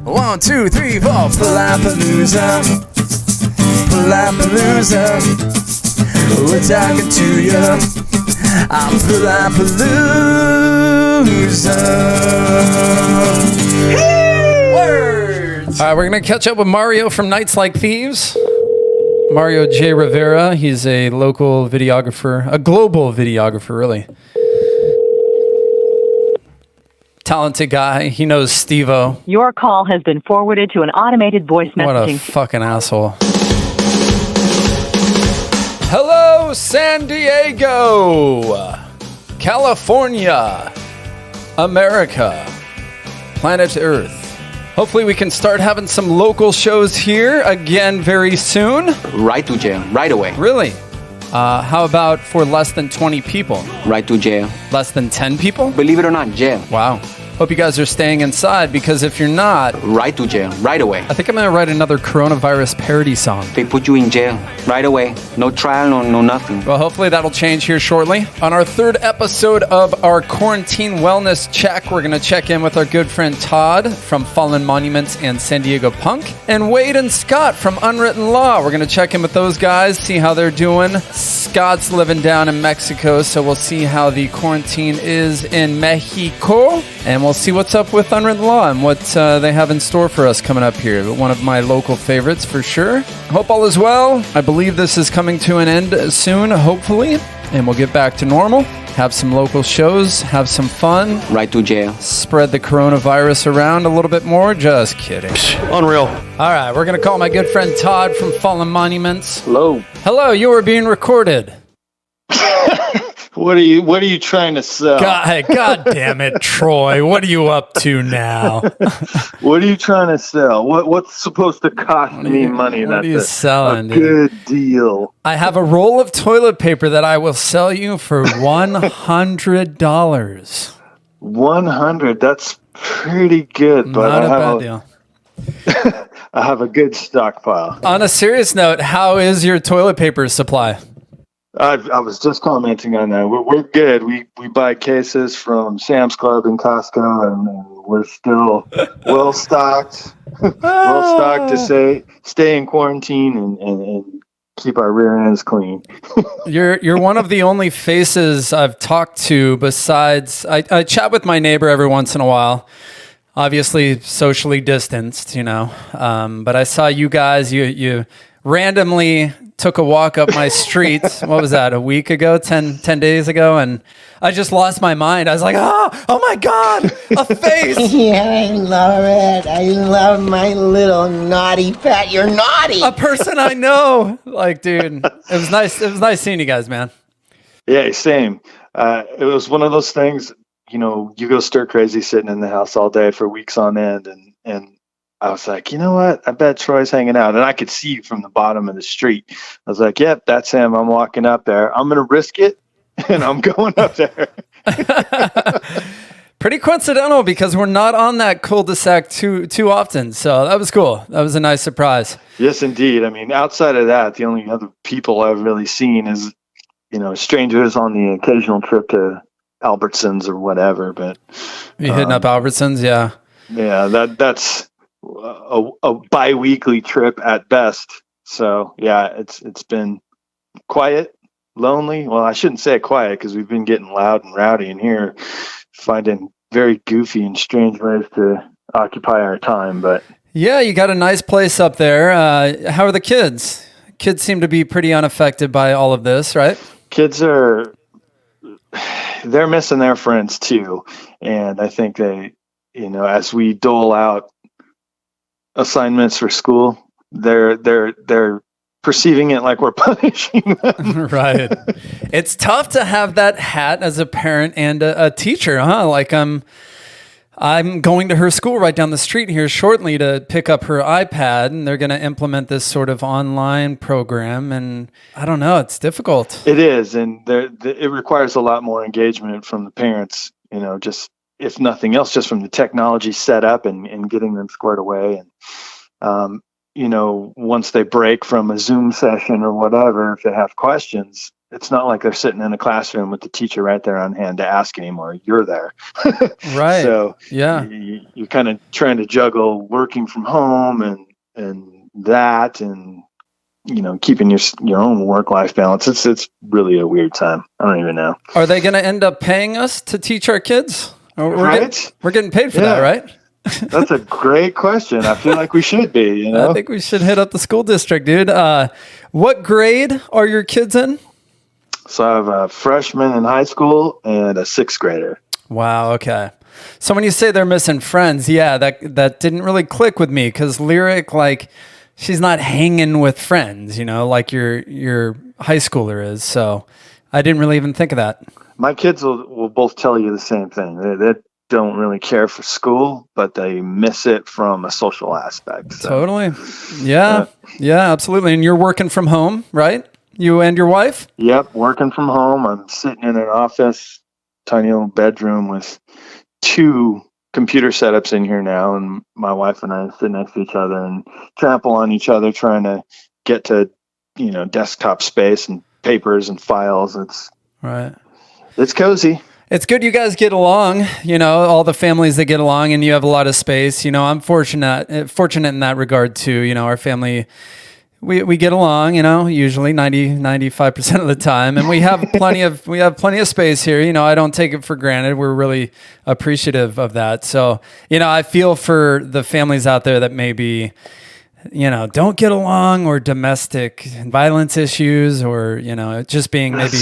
1, 2, 3, 4. Palapalooza. Palapalooza. We're talking to you. I'm Palapalooza. Words. All right, we're going to catch up with Mario from Nights Like Thieves. Mario J. Rivera. He's a local videographer, a global videographer, really. Talented guy. He knows Steve-O. Your call has been forwarded to an automated voice messaging. What a fucking asshole. Hello, San Diego, California, America, planet Earth. Hopefully we can start having some local shows here again very soon. Right to jail, right away. Really? How about for less than 20 people? Right to jail. Less than 10 people? Believe it or not, jail. Wow. Hope you guys are staying inside, because if you're not... Right to jail, right away. I think I'm going to write another coronavirus parody song. They put you in jail, right away. No trial, no nothing. Well, hopefully that'll change here shortly. On our third episode of our Quarantine Wellness Check, we're going to check in with our good friend Todd from Fallen Monuments and San Diego Punk, and Wade and Scott from Unwritten Law. We're going to check in with those guys, see how they're doing. Scott's living down in Mexico, so we'll see how the quarantine is in Mexico. And we'll see what's up with Unwritten Law and what they have in store for us coming up here. One of my local favorites for sure. Hope all is well. I believe this is coming to an end soon, hopefully. And we'll get back to normal. Have some local shows. Have some fun. Right to jail. Spread the coronavirus around a little bit more. Just kidding. Unreal. All right, we're going to call my good friend Todd from Fallen Monuments. Hello. Hello, you are being recorded. What are you trying to sell? God damn it, Troy. What are you up to now? What are you trying to sell? What's supposed to cost me money? What are you selling, a dude? Good deal. I have a roll of toilet paper that I will sell you for $100. 100. That's pretty good, but Not a bad deal. I have a good stockpile. On a serious note, how is your toilet paper supply? I was just commenting on that. We're good. We buy cases from Sam's Club and Costco, and we're still well stocked. Well stocked to stay in quarantine and keep our rear ends clean. You're one of the only faces I've talked to besides I chat with my neighbor every once in a while. Obviously socially distanced, but I saw you guys. You randomly took a walk up my street. What was that, a week ago, 10 days ago? And I just lost my mind. I was like, oh my God, a face. Yeah, I love it. I love my little naughty pet. You're naughty. A person I know. Like, dude, it was nice. It was nice seeing you guys, man. Yeah, same. It was one of those things, you go stir crazy sitting in the house all day for weeks on end. And I was like, you know what? I bet Troy's hanging out. And I could see from the bottom of the street. I was like, yep, that's him. I'm walking up there. I'm going to risk it. And I'm going up there. Pretty coincidental, because we're not on that cul-de-sac too often. So that was cool. That was a nice surprise. Yes, indeed. I mean, outside of that, the only other people I've really seen is, strangers on the occasional trip to Albertsons or whatever. But you hitting up Albertsons? Yeah. Yeah, that's a bi-weekly trip at best. So yeah, it's been quiet, lonely. Well, I shouldn't say quiet, because we've been getting loud and rowdy in here, finding very goofy and strange ways to occupy our time. But yeah, you got a nice place up there. How are the kids? Kids seem to be pretty unaffected by all of this, right? Kids they're missing their friends too. And I think they, as we dole out assignments for school, they're perceiving it like we're punishing them. Right. It's tough to have that hat as a parent and a teacher, huh? Like I'm going to her school right down the street here shortly to pick up her iPad, and they're going to implement this sort of online program. And I don't know, it's difficult. It is. And it requires a lot more engagement from the parents, just, if nothing else, just from the technology set up and getting them squared away. And, once they break from a Zoom session or whatever, if they have questions, it's not like they're sitting in a classroom with the teacher right there on hand to ask anymore. You're there. Right. So yeah. you're kind of trying to juggle working from home and that, and, keeping your own work-life balance. It's really a weird time. I don't even know. Are they going to end up paying us to teach our kids? We're getting paid for that, right? That's a great question. I feel like we should be, I think we should hit up the school district, dude. What grade are your kids in? So I have a freshman in high school and a 6th grader. Wow. Okay. So when you say they're missing friends, that didn't really click with me, because Lyric, like, she's not hanging with friends, like your high schooler is. So I didn't really even think of that. My kids will both tell you the same thing. They don't really care for school, but they miss it from a social aspect. So. Totally. Yeah, absolutely. And you're working from home, right? You and your wife? Yep, working from home. I'm sitting in an office, tiny little bedroom with 2 computer setups in here now, and my wife and I sit next to each other and trample on each other, trying to get to, desktop space and papers and files. It's cozy. It's good you guys get along, all the families that get along, and you have a lot of space. I'm fortunate in that regard too. Our family, we get along, usually 95% of the time, and we have plenty of space here. I don't take it for granted. We're really appreciative of that. So, I feel for the families out there that maybe, don't get along, or domestic violence issues, or, just being maybe,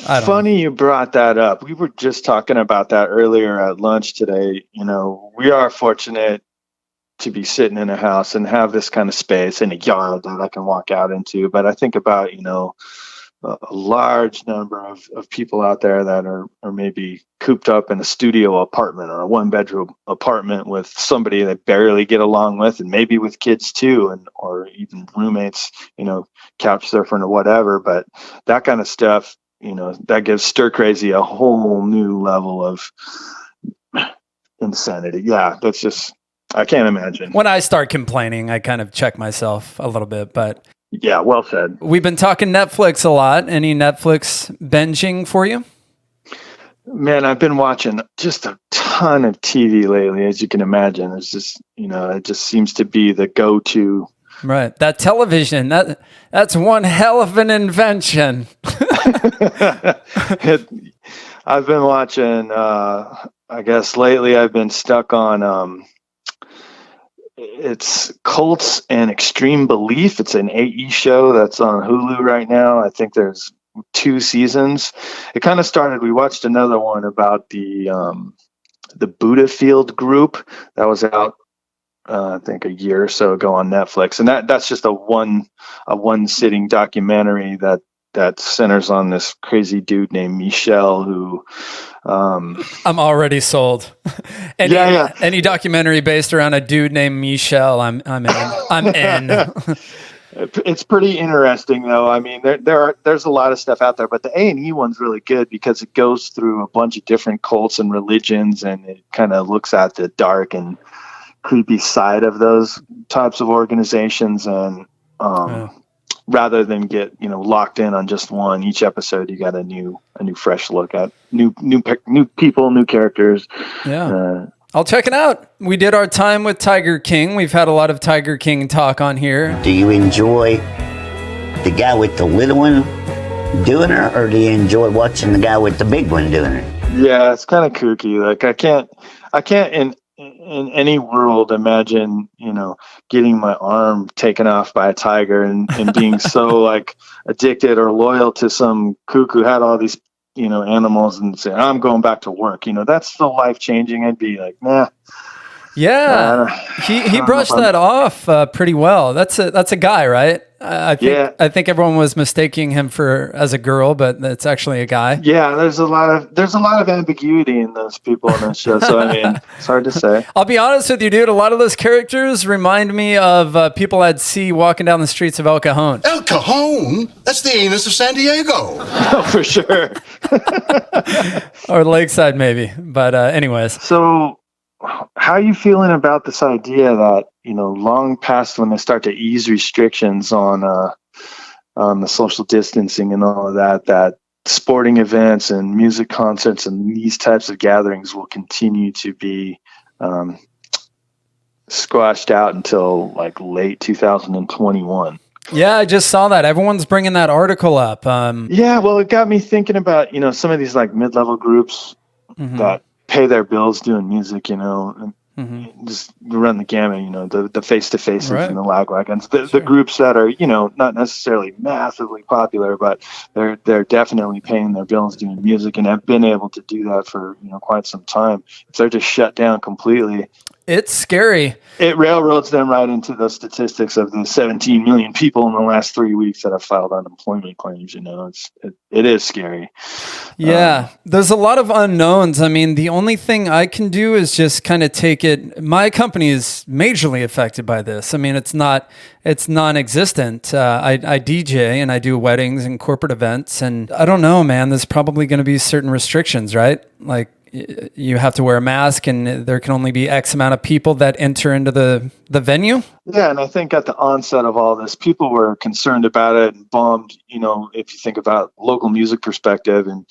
I don't know. Funny you brought that up. We were just talking about that earlier at lunch today. We are fortunate to be sitting in a house and have this kind of space in a yard that I can walk out into. But I think about, a large number of people out there that are maybe cooped up in a studio apartment or a 1-bedroom apartment with somebody they barely get along with, and maybe with kids too, or even roommates, couch surfing or whatever. But that kind of stuff, that gives stir crazy a whole new level of insanity. Yeah, that's just, I can't imagine. When I start complaining, I kind of check myself a little bit, but yeah, well said. We've been talking Netflix a lot. Any Netflix binging for you? Man, I've been watching just a ton of TV lately, as you can imagine. It's just, it just seems to be the go-to. Right. That television, that's one hell of an invention. I've been watching, I guess lately I've been stuck on, it's Cults and Extreme Belief. It's an AE show that's on Hulu right now. I think there's 2 seasons. It kind of started, we watched another one about the Buddha Field group that was out, I think a year or so ago on Netflix. And that's just a one sitting documentary that centers on this crazy dude named Michel who, I'm already sold. Any documentary based around a dude named Michel, I'm in. It's pretty interesting, though. I mean, there's a lot of stuff out there, but the A&E one's really good because it goes through a bunch of different cults and religions, and it kind of looks at the dark and creepy side of those types of organizations. And rather than get locked in on just one, each episode you got a new fresh look at new people, new characters. I'll check it out. We did our time with Tiger King. We've had a lot of Tiger King talk on here. Do you enjoy the guy with the little one doing it, or do you enjoy watching the guy with the big one doing it? Yeah, it's kind of kooky. Like I can't in any world imagine, getting my arm taken off by a tiger and being so like addicted or loyal to some kook who had all these, animals, and say, I'm going back to work. That's so life-changing. I'd be like, nah. Yeah. He brushed that off pretty well. That's a guy, right? I think everyone was mistaking him as a girl, but it's actually a guy. Yeah, there's a lot of ambiguity in those people in this show. So I mean, it's hard to say. I'll be honest with you, dude. A lot of those characters remind me of people I'd see walking down the streets of El Cajon. El Cajon? That's the anus of San Diego. Oh, for sure. Or Lakeside, maybe. But anyways. So, how are you feeling about this idea that, long past when they start to ease restrictions on the social distancing and all of that, that sporting events and music concerts and these types of gatherings will continue to be squashed out until like late 2021. Yeah, I just saw that. Everyone's bringing that article up. Yeah, well, it got me thinking about, some of these like mid-level groups that pay their bills doing music, and just run the gamut, the face-to-faces Right. and the lagwagons, the groups that are, not necessarily massively popular, but they're definitely paying their bills doing music and have been able to do that for, quite some time. If they're just shut down completely, it's scary. It railroads them right into those statistics of the 17 million people in the last 3 weeks that have filed unemployment claims. It is scary. Yeah, there's a lot of unknowns. I mean, the only thing I can do is just kind of take it. My company is majorly affected by this. I mean, it's non-existent. I DJ and I do weddings and corporate events, and I don't know, man. There's probably going to be certain restrictions, right? Like, you have to wear a mask and there can only be X amount of people that enter into the venue. Yeah. And I think at the onset of all this, people were concerned about it and bummed, if you think about local music perspective. And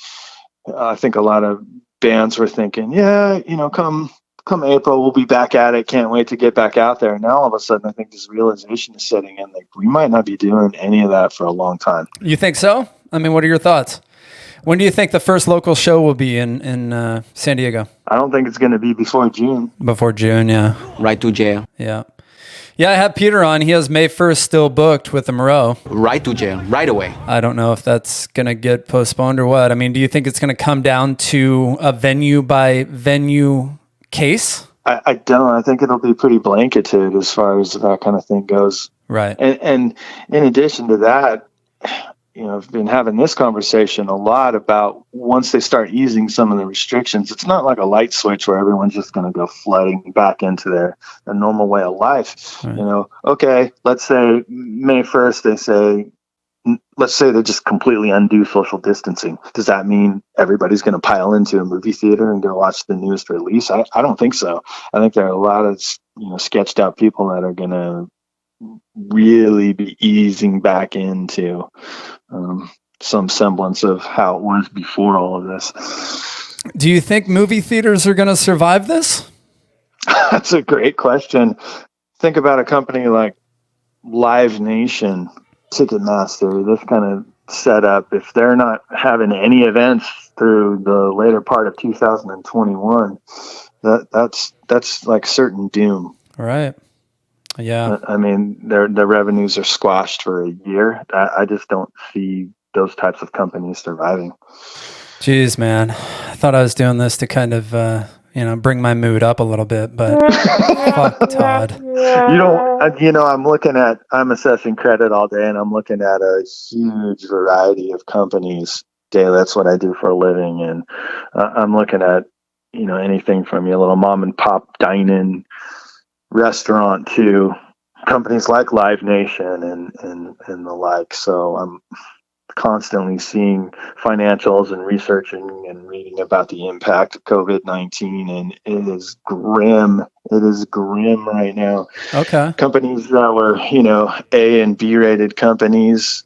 I think a lot of bands were thinking, come April, we'll be back at it. Can't wait to get back out there. And now all of a sudden, I think this realization is setting in, like, we might not be doing any of that for a long time. You think so? I mean, what are your thoughts? When do you think the first local show will be in San Diego? I don't think it's going to be before June. Before June, yeah. Right to jail. Yeah. Yeah, I have Peter on. He has May 1st still booked with the Moreau. Right to jail. Right away. I don't know if that's going to get postponed or what. I mean, do you think it's going to come down to a venue by venue case? I don't. I think it'll be pretty blanketed as far as that kind of thing goes. Right. And in addition to that, I've been having this conversation a lot about once they start easing some of the restrictions, it's not like a light switch where everyone's just going to go flooding back into their normal way of life. Right. Okay, let's say May 1st, let's say they just completely undo social distancing. Does that mean everybody's going to pile into a movie theater and go watch the newest release? I don't think so. I think there are a lot of, sketched out people that are going to really be easing back into some semblance of how it was before all of this. Do you think movie theaters are going to survive this? That's a great question. Think about a company like Live Nation, Ticketmaster, this kind of setup. If they're not having any events through the later part of 2021, that's like certain doom. Right. Yeah. I mean, their revenues are squashed for a year. I just don't see those types of companies surviving. Jeez, man. I thought I was doing this to kind of, bring my mood up a little bit, but fuck Todd. I'm assessing credit all day and I'm looking at a huge variety of companies daily. That's what I do for a living. And I'm looking at, anything from your little mom and pop dine-in restaurant to companies like Live Nation and the like. So I'm constantly seeing financials and researching and reading about the impact of COVID-19, and it is grim. It is grim right now. Okay. Companies that were, A and B rated companies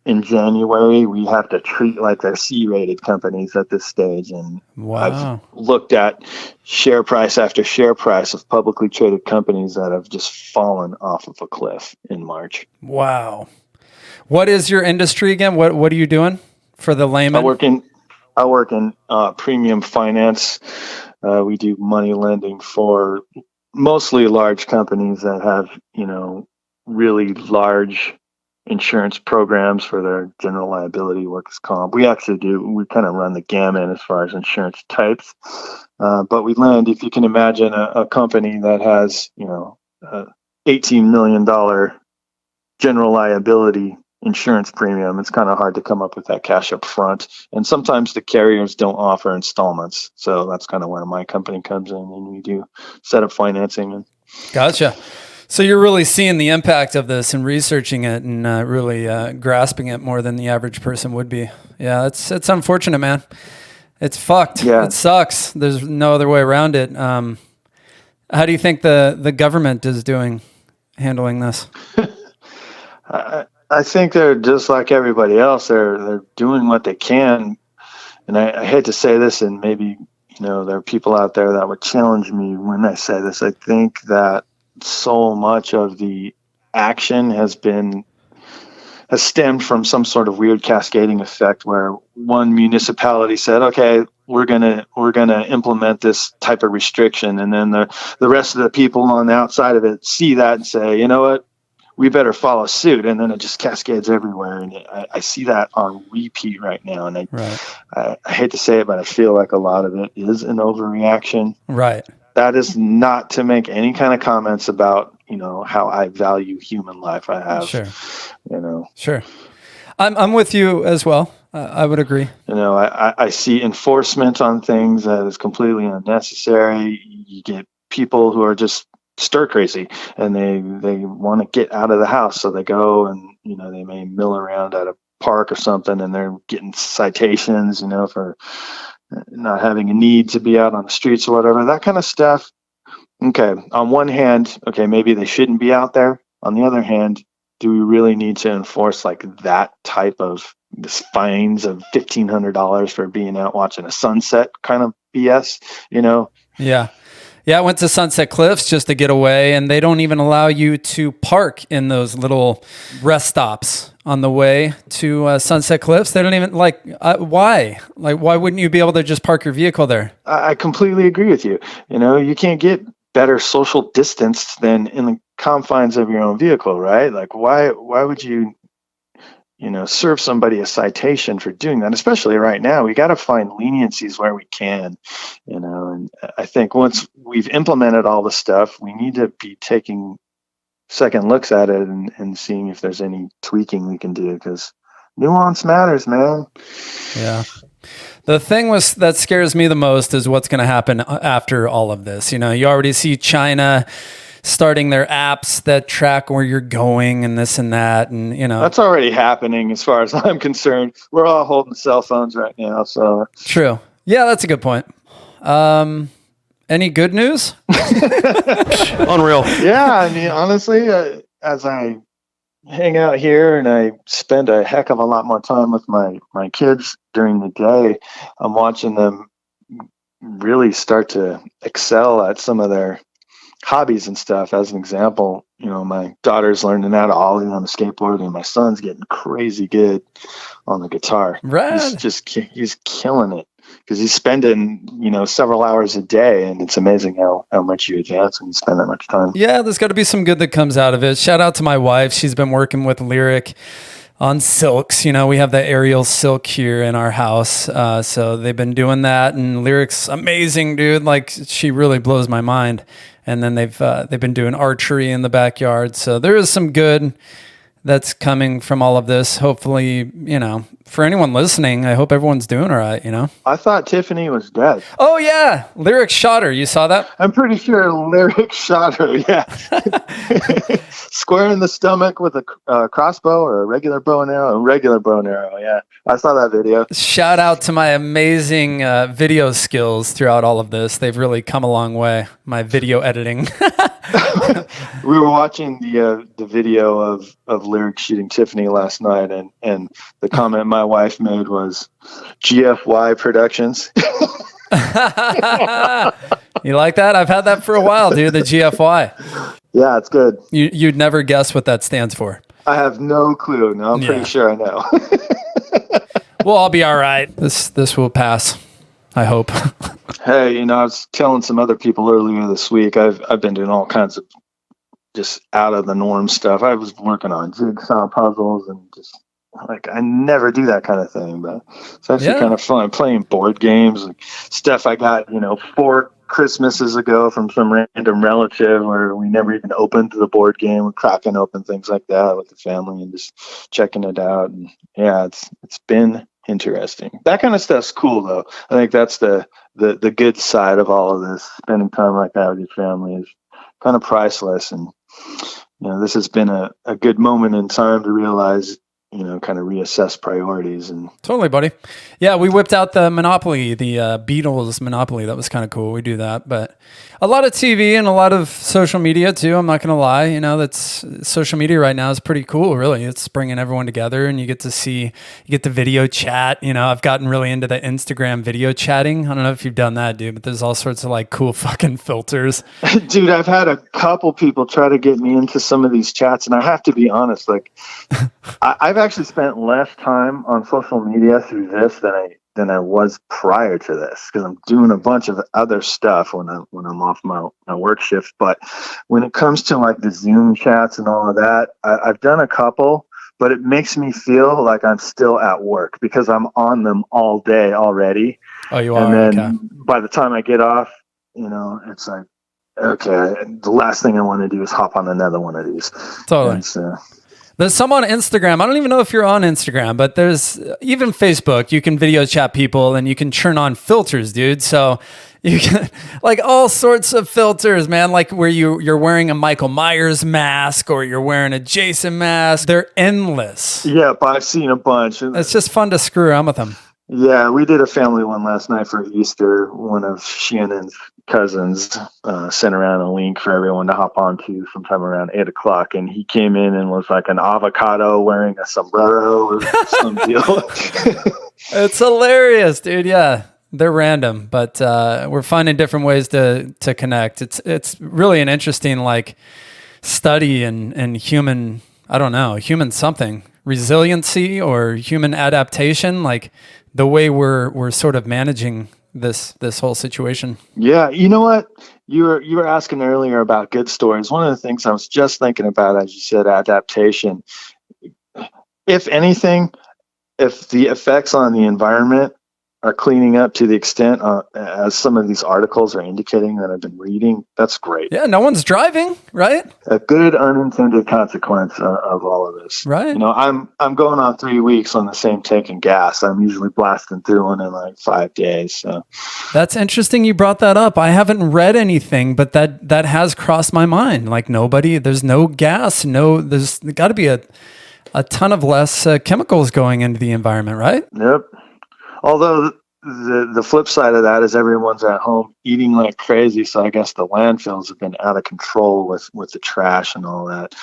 in January, we have to treat like they're C-rated companies at this stage. And wow. I've looked at share price after share price of publicly traded companies that have just fallen off of a cliff in March. Wow. What is your industry again? What are you doing for the layman? I work in premium finance. We do money lending for mostly large companies that have, really large insurance programs for their general liability, workers' comp. We kind of run the gamut as far as insurance types. But we lend, if you can imagine a company that has, $18 million general liability insurance premium, it's kind of hard to come up with that cash up front. And sometimes the carriers don't offer installments. So that's kind of where my company comes in, and we do set up financing. Gotcha. So you're really seeing the impact of this and researching it and really grasping it more than the average person would be. Yeah, it's unfortunate, man. It's fucked. Yeah. It sucks. There's no other way around it. How do you think the government is handling this? I think they're just like everybody else. They're doing what they can, and I hate to say this, and maybe there are people out there that would challenge me when I say this. I think that so much of the action has stemmed from some sort of weird cascading effect where one municipality said, okay, we're gonna implement this type of restriction, and then the rest of the people on the outside of it see that and say, you know what, we better follow suit, and then it just cascades everywhere. And I see that on repeat right now, and I hate to say it, but I feel like a lot of it is an overreaction. Right. That is not to make any kind of comments about how I value human life. I have, Sure. I'm with you as well. I would agree. I see enforcement on things that is completely unnecessary. You get people who are just stir crazy, and they want to get out of the house, so they go and they may mill around at a park or something, and they're getting citations for not having a need to be out on the streets or whatever, that kind of stuff. Okay, on one hand, okay, maybe they shouldn't be out there. On the other hand, do we really need to enforce like that type of fines of $1,500 for being out watching a sunset kind of BS? Yeah, I went to Sunset Cliffs just to get away, and they don't even allow you to park in those little rest stops on the way to Sunset Cliffs. They don't even why? Why wouldn't you be able to just park your vehicle there? I completely agree with you. You can't get better social distance than in the confines of your own vehicle, right? Like, why would you serve somebody a citation for doing that? Especially right now, we got to find leniencies where we can, and I think once we've implemented all the stuff, we need to be taking second looks at it and seeing if there's any tweaking we can do, because nuance matters, man. Yeah. The thing that scares me the most is what's going to happen after all of this. You already see China starting their apps that track where you're going and this and that. And, that's already happening as far as I'm concerned. We're all holding cell phones right now. So true. Yeah, that's a good point. Any good news? Unreal. Yeah. I mean, honestly, as I hang out here and I spend a heck of a lot more time with my kids during the day, I'm watching them really start to excel at some of their hobbies and stuff. As an example, my daughter's learning how to ollie on the skateboard, and my son's getting crazy good on the guitar. Right. He's killing it because he's spending several hours a day, and it's amazing how much you advance when you spend that much time. Yeah, there's got to be some good that comes out of it. Shout out to my wife. She's been working with Lyric on silks. We have the aerial silk here in our house. So they've been doing that, and Lyric's amazing, dude. Like, she really blows my mind. And then they've been doing archery in the backyard. So there is some good that's coming from all of this. Hopefully, for anyone listening, I hope everyone's doing all right, I thought Tiffany was dead. Oh, yeah. Lyric shot her. You saw that? I'm pretty sure Lyric shot her, yeah. Square in the stomach with a crossbow or a regular bow and arrow? A regular bow and arrow, yeah. I saw that video. Shout out to my amazing video skills throughout all of this. They've really come a long way. My video editing. We were watching the video of Lyric shooting Tiffany last night, and the comment my wife made was GFY Productions. You like that? I've had that for a while, dude. The GFY. Yeah, it's good. You'd never guess what that stands for. I have no clue. No, I'm pretty sure I know. Well, I'll be all right. This will pass, I hope. Hey, I was telling some other people earlier this week, I've been doing all kinds of just out of the norm stuff. I was working on jigsaw puzzles and just I never do that kind of thing, but it's actually kind of fun playing board games, like stuff I got, 4 Christmases ago from some random relative where we never even opened the board game. We're cracking open things like that with the family and just checking it out. And yeah, it's been interesting. That kind of stuff's cool though. I think that's the good side of all of this. Spending time like that with your family is kind of priceless. And this has been a good moment in time to realize kind of reassess priorities. And totally, buddy. Yeah, we whipped out the Monopoly, the Beatles Monopoly. That was kind of cool. We do that, but a lot of TV and a lot of social media too. I'm not going to lie. That's social media right now is pretty cool. Really, it's bringing everyone together, and you get to video chat. I've gotten really into the Instagram video chatting. I don't know if you've done that, dude, but there's all sorts of like cool fucking filters. Dude, I've had a couple people try to get me into some of these chats, and I have to be honest, like I've actually spent less time on social media through this than I was prior to this, because I'm doing a bunch of other stuff when I'm off my work shift. But when it comes to like the Zoom chats and all of that, I've done a couple, but it makes me feel like I'm still at work because I'm on them all day already. Oh, you are? And then okay. By the time I get off, it's like, okay, the last thing I want to do is hop on another one of these. Totally. There's some on Instagram. I don't even know if you're on Instagram, but there's even Facebook. You can video chat people and you can turn on filters, dude. So you can like all sorts of filters, man. Like where you're wearing a Michael Myers mask or you're wearing a Jason mask. They're endless. Yep, I've seen a bunch. It's just fun to screw around with them. Yeah, we did a family one last night for Easter. One of Shannon's cousins sent around a link for everyone to hop onto sometime around 8 o'clock. And he came in and was like an avocado wearing a sombrero or some deal. It's hilarious, dude. Yeah, they're random, but we're finding different ways to connect. It's really an interesting like study in human, I don't know, human something, resiliency or human adaptation, like the way we're sort of managing this whole situation. Yeah, you know what? You were asking earlier about good stories. One of the things I was just thinking about, as you said, adaptation. If anything, if the effects on the environment are cleaning up to the extent as some of these articles are indicating that I've been reading, that's great. Yeah, no one's driving, right? A good unintended consequence of all of this. Right. I'm going on 3 weeks on the same tank and gas. I'm usually blasting through one in like 5 days. So that's interesting you brought that up. I haven't read anything, but that has crossed my mind. Like there's no gas, there's got to be a ton of less chemicals going into the environment, right? Yep. Although the flip side of that is everyone's at home eating like crazy, so I guess the landfills have been out of control with the trash and all that,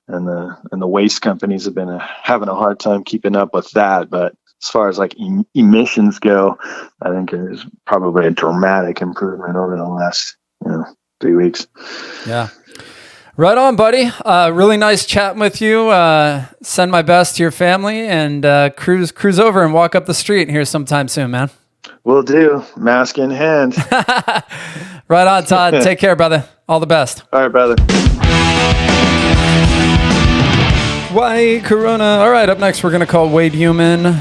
and the waste companies have been having a hard time keeping up with that. But as far as like emissions go, I think there's probably a dramatic improvement over the last 3 weeks. Yeah. Right on, buddy. Really nice chatting with you. Send my best to your family and cruise over and walk up the street here sometime soon, man. Will do. Mask in hand. Right on, Todd. Take care, brother. All the best. All right, brother. Why Corona? All right, up next, we're going to call Wade Youman.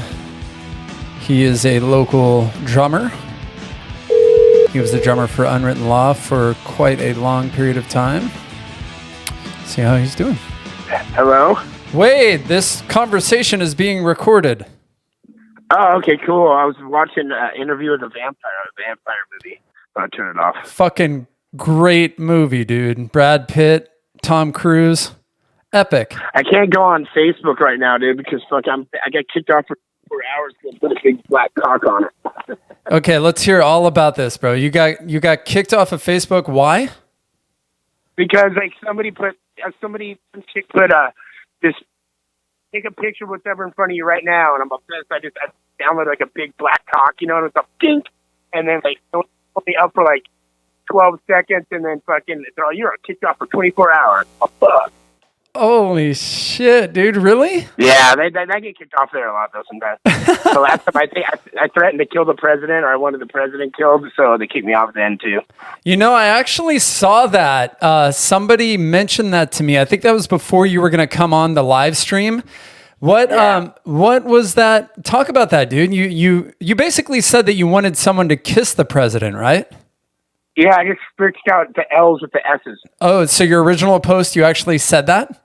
He is a local drummer. He was the drummer for Unwritten Law for quite a long period of time. See how he's doing. Hello? Wade, this conversation is being recorded. Oh, okay, cool. I was watching an interview with a vampire movie. I'll turn it off. Fucking great movie, dude. Brad Pitt, Tom Cruise. Epic. I can't go on Facebook right now, dude, because I got kicked off for 4 hours because I put a big black cock on it. Okay, let's hear all about this, bro. You got kicked off of Facebook. Why? Because like some chick put this, take a picture of whatever in front of you right now, and I'm obsessed. I downloaded like a big black cock, and it's a dink, and then like don't put me up for like 12 seconds, and then fucking you're kicked off for 24 hours. Oh, fuck. Holy shit, dude! Really? Yeah, they get kicked off there a lot though sometimes. The last time I think I threatened to kill the president, or I wanted the president killed, so they kicked me off then too. I actually saw that. Somebody mentioned that to me. I think that was before you were going to come on the live stream. What was that? Talk about that, dude. You basically said that you wanted someone to kiss the president, right? Yeah, I just switched out the L's with the S's. Oh, so your original post, you actually said that?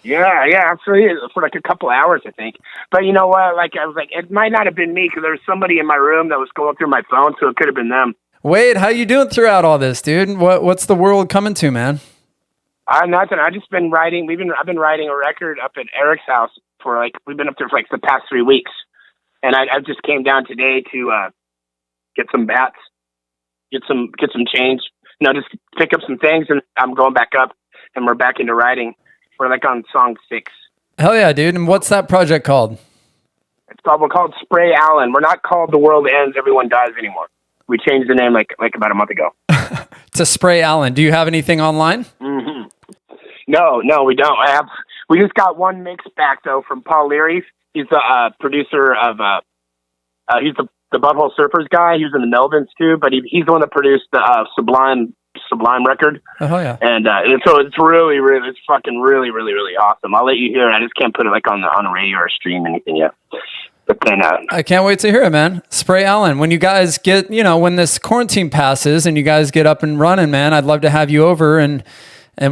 Yeah, absolutely. For like a couple hours, I think. But you know what? Like, I was like, it might not have been me because there was somebody in my room that was going through my phone, so it could have been them. Wade, how you doing throughout all this, dude? What's the world coming to, man? Nothing. I've just been writing. I've been writing a record up at Eric's house we've been up there for like the past 3 weeks, and I just came down today to get some bats, get some change, just pick up some things, and I'm going back up, and we're back into writing. We're like on song 6. Hell yeah, dude! And what's that project called? We're called Spray Allen. We're not called The World Ends, Everyone Dies anymore. We changed the name like about a month ago. To Spray Allen. Do you have anything online? Mm-hmm. No, we don't. We just got one mix back though from Paul Leary. He's the producer of. He's the Butthole Surfers guy. He was in the Melvins too, but he's the one that produced the Sublime record. Oh yeah. And so it's really, it's fucking really, really, really awesome. I'll let you hear it. I just can't put it like on a radio or a stream or anything yet. But then I can't wait to hear it, man. Spray Allen. When you guys get, when this quarantine passes and you guys get up and running, man, I'd love to have you over and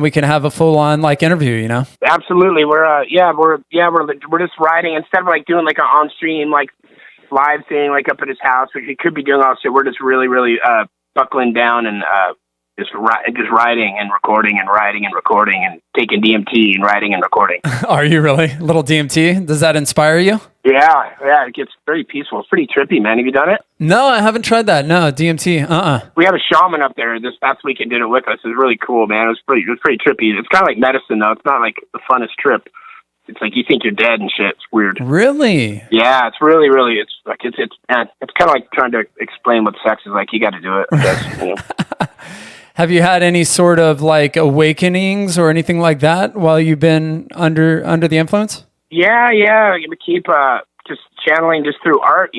we can have a full on interview, Absolutely. We're just writing instead of doing like an on stream live thing up at his house, which he could be doing also. We're just really, really buckling down and just writing and recording and writing and recording and taking DMT and writing and recording. Are you really? Little DMT? Does that inspire you? Yeah, it gets very peaceful. It's pretty trippy, man. Have you done it? No, I haven't tried that. No, DMT. We have a shaman up there this past weekend did it with us. It was really cool, man. It was pretty trippy. It's kind of like medicine, though. It's not like the funnest trip. It's like you think you're dead and shit. It's weird. Really? Yeah, it's really, really. It's like it's kind of like trying to explain what sex is like. You got to do it, I guess. Have you had any sort of awakenings or anything like that while you've been under the influence? Yeah. We keep just channeling just through art,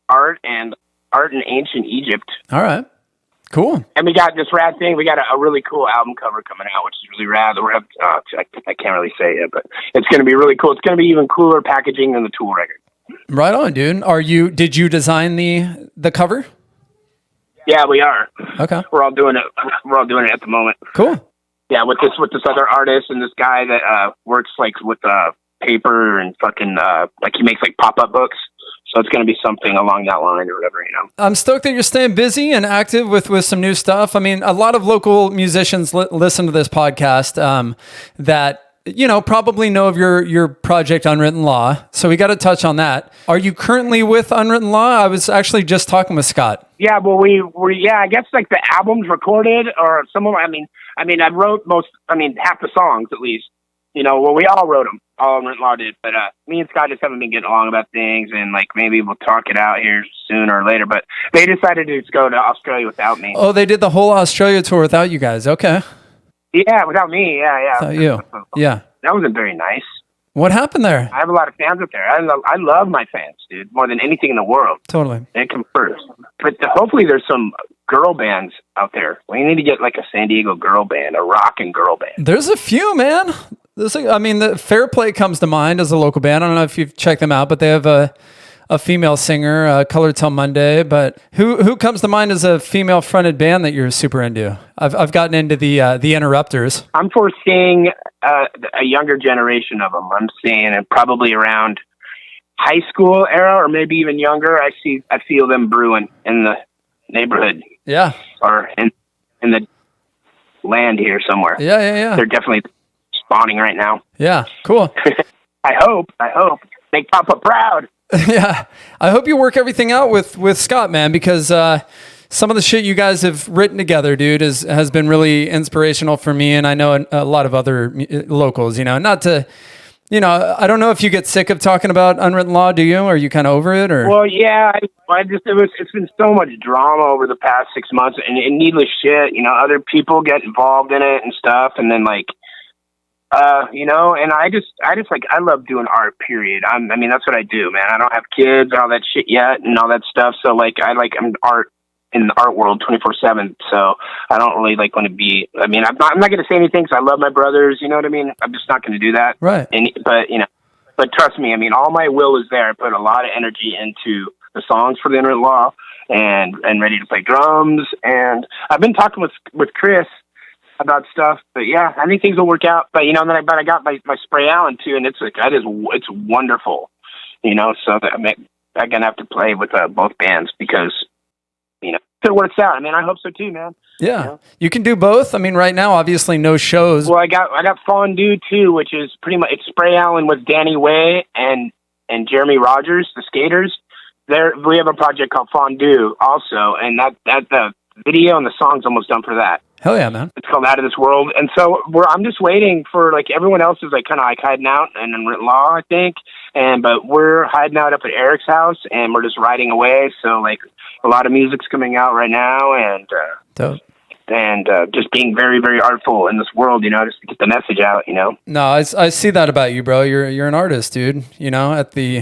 art and ancient Egypt. All right. Cool. And we got this rad thing. We got a really cool album cover coming out, which is really rad. I can't really say it, but it's going to be really cool. It's going to be even cooler packaging than the Tool record. Right on, dude. Did you design the cover? Yeah, we are. Okay. We're all doing it. We're all doing it at the moment. Cool. Yeah, with this other artist and this guy that works with paper and fucking he makes pop-up books. So it's going to be something along that line or whatever, I'm stoked that you're staying busy and active with some new stuff. I mean, a lot of local musicians listen to this podcast that, probably know of your project Unwritten Law. So we got to touch on that. Are you currently with Unwritten Law? I was actually just talking with Scott. Yeah, well, I guess the album's recorded or some of I wrote half the songs at least. We all wrote them. All Unwritten Law did. But me and Scott just haven't been getting along about things, and maybe we'll talk it out here sooner or later. But they decided to just go to Australia without me. Oh, they did the whole Australia tour without you guys. Okay. Yeah, without me. Yeah. Without you. Yeah. That wasn't very nice. What happened there? I have a lot of fans up there. I love my fans, dude, more than anything in the world. Totally. They come first. But hopefully there's some girl bands out there. We need to get a San Diego girl band, a rock and girl band. There's a few, man. The Fair Play comes to mind as a local band. I don't know if you've checked them out, but they have a female singer, Color Till Monday. But who comes to mind as a female fronted band that you're super into? I've gotten into the Interrupters. I'm foreseeing a younger generation of them. I'm seeing it probably around high school era or maybe even younger. I feel them brewing in the neighborhood. Yeah. Or in the land here somewhere. Yeah. They're definitely spawning right now. Yeah, cool. I hope. Make Papa proud. Yeah. I hope you work everything out with Scott, man, because some of the shit you guys have written together, dude, has been really inspirational for me, and I know a lot of other locals, not to... I don't know if you get sick of talking about Unwritten Law, do you? Are you kind of over it, or? Well, yeah, it's been so much drama over the past 6 months and needless shit. Other people get involved in it and stuff, and then and I love doing art. Period. I'm that's what I do, man. I don't have kids and all that shit yet and all that stuff. So I'm art in the art world 24/7. So I don't really want to be. I'm not going to say anything because I love my brothers. You know what I mean? I'm just not going to do that. Right. But trust me. All my will is there. I put a lot of energy into the songs for the Unwritten Law and ready to play drums. And I've been talking with Chris about stuff, but yeah, I think things will work out. But then I got my Spray Allen too, and it's wonderful. So that I'm gonna have to play with both bands because you know, if it works out. I mean, I hope so too, man. Yeah. You know? You can do both. I mean, right now, obviously no shows. Well, I got Fondue too, which is pretty much, it's Spray Allen with Danny Way and Jeremy Rogers, the skaters. We have a project called Fondue also, and that the video and the song's almost done for that. Hell yeah, man. It's called Out of This World. And so I'm just waiting for, like, everyone else is like kind of like hiding out in Unwritten Law, I think. But we're hiding out up at Eric's house and we're just riding away. So like a lot of music's coming out right now and Dope. And just being very, very artful in this world, you know, just to get the message out, you know. No, I see that about you, bro. You're an artist, dude. You know, at the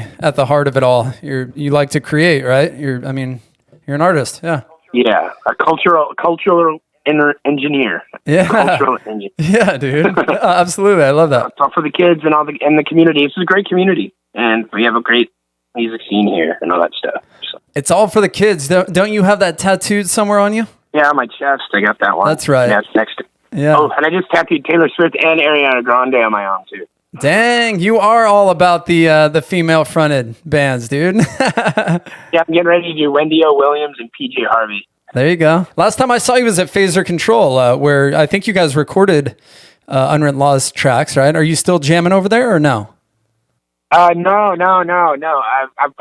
heart of it all, you like to create, right? You're an artist. Yeah. Yeah, a cultural engineer. Yeah. Cultural engineer. Yeah, dude. Absolutely, I love that. It's all for the kids and the community. It's a great community, and we have a great music scene here and all that stuff. So. It's all for the kids. Don't you have that tattooed somewhere on you? Yeah, on my chest, I got that one. That's right. Yeah, it's next to. Yeah. Oh, and I just tattooed Taylor Swift and Ariana Grande on my arm too. Dang, you are all about the female-fronted bands, dude. Yeah, I'm getting ready to do Wendy O. Williams and PJ Harvey. There you go. Last time I saw you was at Phaser Control, where I think you guys recorded Unwritten Law's tracks, right? Are you still jamming over there or no? No. I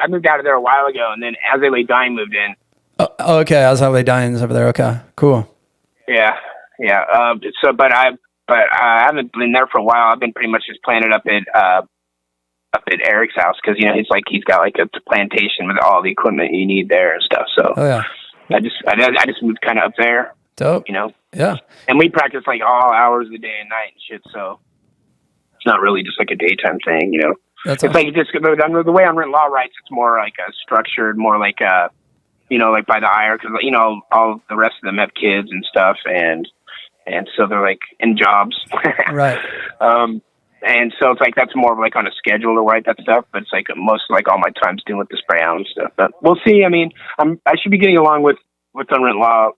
moved out of there a while ago, and then As I Lay Dying moved in. Oh, okay. As I Lay Dying is over there. Okay, cool. Yeah. But I haven't been there for a while. I've been pretty much just playing it up at Eric's house because you know he's got like a plantation with all the equipment you need there and stuff. So yeah. I just moved kind of up there. Dope. You know. Yeah. And we practice like all hours of the day and night and shit. So it's not really just like a daytime thing. You know. That's it's awesome. like just the way Unwritten Law writes. It's more like a structured, more like a, you know, like by the hour because you know all the rest of them have kids and stuff and so they're like in jobs. Right. And so it's like that's more of like on a schedule to write that stuff, but it's like most like all my time's dealing with the Spray Allen stuff. But we'll see. I mean, I should be getting along with Unwritten Law.